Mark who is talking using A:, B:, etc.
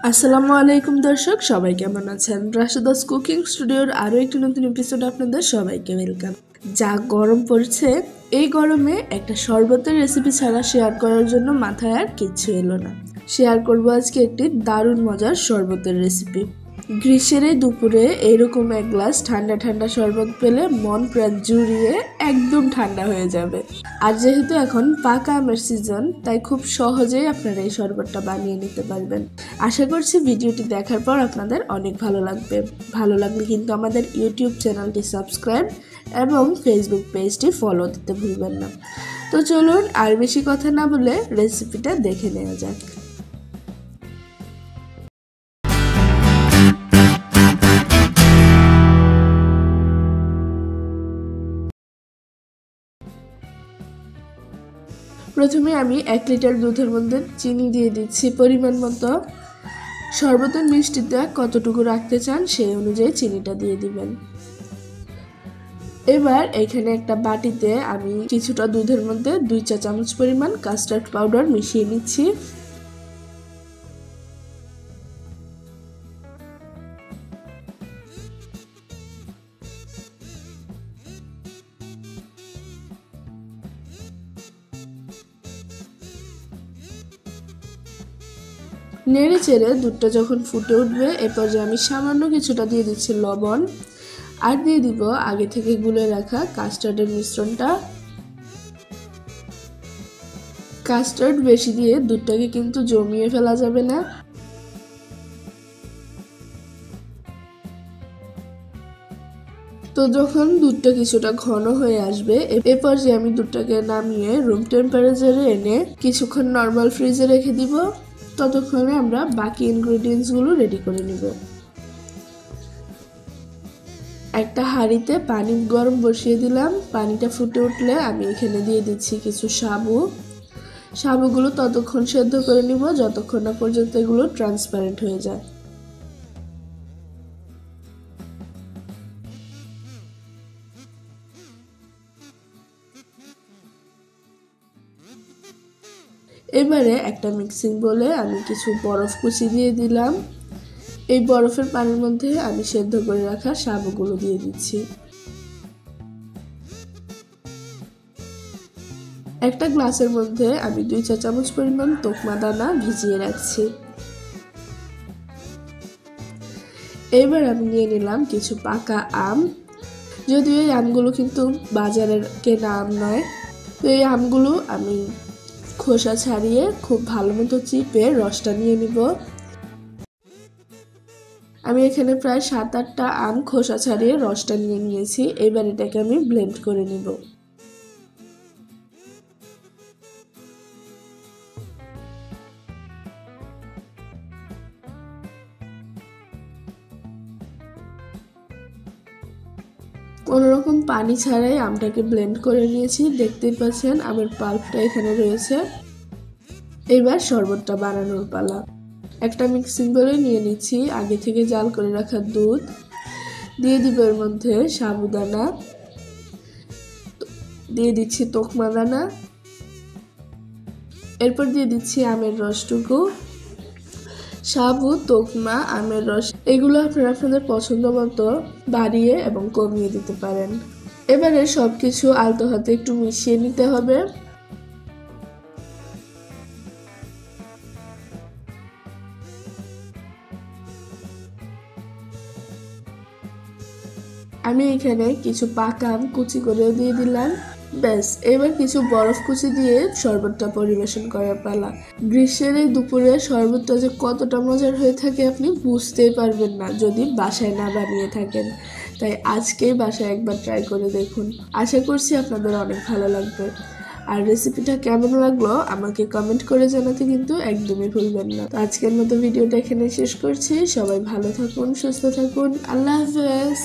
A: আসসালামু আলাইকুম দর্শক, সবাই কেমন আছেন? রাশেদাস কুকিং স্টুডিওর আরও একটি নতুন এপিসোডে আপনাদের সবাইকে ওয়েলকাম। যা গরম পড়ছে, এই গরমে একটা শরবতের রেসিপি ছাড়া শেয়ার করার জন্য মাথায় আর কিচ্ছু এলো না। শেয়ার করব আজকে একটি দারুণ মজার শরবতের রেসিপি। গ্রীষ্মের এই দুপুরে এরকম এক গ্লাস ঠান্ডা ঠান্ডা শরবত পেলে মন প্রাণ জুড়িয়ে একদম ঠান্ডা হয়ে যাবে। আর যেহেতু এখন পাকা আমের সিজন, তাই খুব সহজেই আপনারা এই শরবতটা বানিয়ে নিতে পারবেন। আশা করছি ভিডিওটি দেখার পর আপনাদের অনেক ভালো লাগবে। ভালো লাগলে কিন্তু আমাদের ইউটিউব চ্যানেলটি সাবস্ক্রাইব এবং ফেসবুক পেজটি ফলো দিতে ভুলবেন না। তো চলুন আর বেশি কথা না বলে রেসিপিটা দেখে নেওয়া যাক। প্রথমে আমি 1 লিটার দুধের মধ্যে চিনি দিয়ে দিচ্ছি পরিমাণ মতো। শরবতের মিষ্টিটা কতটুকু রাখতে চান সেই অনুযায়ী চিনিটা দিয়ে দিবেন। এবার এখানে একটা বাটিতে আমি কিছুটা দুধের মধ্যে 2 চা চামচ পরিমাণ কাস্টার্ড পাউডার মিশিয়ে নিচ্ছি। নেড়ে চেড়ে দুধটা যখন ফুটে উঠবে, এরপর যে আমি সামান্য কিছুটা দিয়ে দিচ্ছি লবণ, আর দিয়ে দিব আগে থেকে গুলে রাখা কাস্টার্ডের মিশ্রণটা। কাস্টার্ড বেশি দিয়ে দুধটাকে কিন্তু জমিয়ে ফেলা যাবে না। তো যখন দুধটা কিছুটা ঘন হয়ে আসবে, এরপর যে আমি দুধটাকে নামিয়ে রুম টেম্পারেচারে এনে কিছুক্ষণ নর্মাল ফ্রিজে রেখে দিব। ততক্ষণে আমরা বাকি ইনগ্রেডিয়েন্টসগুলো রেডি করে নিব। একটা হাঁড়িতে পানি গরম বসিয়ে দিলাম। পানিটা ফুটে উঠলে আমি এখানে দিয়ে দিচ্ছি কিছু সাবুগুলো ততক্ষণ সেদ্ধ করে নিব যতক্ষণ না পর্যন্ত এগুলো ট্রান্সপারেন্ট হয়ে যায়। এবারে একটা মিক্সিং বলে আমি কিছু বরফ কুচি দিয়ে দিলাম। এই বরফের পানির মধ্যে আমি সেদ্ধ করে রাখা সাবুগুলো দিয়ে দিচ্ছি। একটা গ্লাসের মধ্যে আমি 2 চা চামচ পরিমাণ তোকমা দানা ভিজিয়ে রাখছি। এবার আমি নিয়ে নিলাম কিছু পাকা আম। যদিও এই আমগুলো কিন্তু বাজারের কেনা আম নয়। তো এই আমগুলো আমি খোসা ছাড়িয়ে খুব ভালো মতো চিপে রসটা নিয়ে নিব। আমি এখানে প্রায় 7-8টা আম খোসা ছাড়িয়ে রসটা নিয়ে নিয়েছি। এবার এটাকে আমি ব্লেন্ড করে নিব। কোনোরকম পানি ছাড়াই আমটাকে ব্লেন্ড করে নিয়েছি। দেখতেই পাচ্ছেন আমের পাল্পটা এখানে রয়েছে। এবার শরবতটা বানানোর পালা। একটা মিক্সিং বলে নিয়ে নিচ্ছি আগে থেকে জাল করে রাখা দুধ, দিয়ে দিব এর মধ্যে সাবুদানা, দিয়ে দিচ্ছি তোকমা দানা, এরপর দিয়ে দিচ্ছি আমের রসটুকু। সাবু, তোকমা, আমের রস এগুলো আপনারা আপনাদের পছন্দ মতো বাড়িয়ে এবং কমিয়ে দিতে পারেন। এবারে সবকিছু আলতো হাতে একটু মিশিয়ে নিতে হবে। আমি এখানে কিছু পাকা আম কুচি করেও দিয়ে দিলাম। ব্যাস, এবার কিছু বরফ কুচি দিয়ে শরবতটা পরিবেশন করার পালা। গ্রীষ্মের এই দুপুরে শরবতটা যে কতটা মজার হয়ে থাকে আপনি বুঝতেই পারবেন না যদি বাসায় না বানিয়ে থাকেন। তাই আজকেই বাসায় একবার ট্রাই করে দেখুন। আশা করছি আপনাদের অনেক ভালো লাগবে। আর রেসিপিটা কেমন লাগলো আমাকে কমেন্ট করে জানাতে কিন্তু একদমই ভুলবেন না। তো আজকের মতো ভিডিওটা এখানে শেষ করছি। সবাই ভালো থাকুন, সুস্থ থাকুন। আল্লাহ হাফেজ।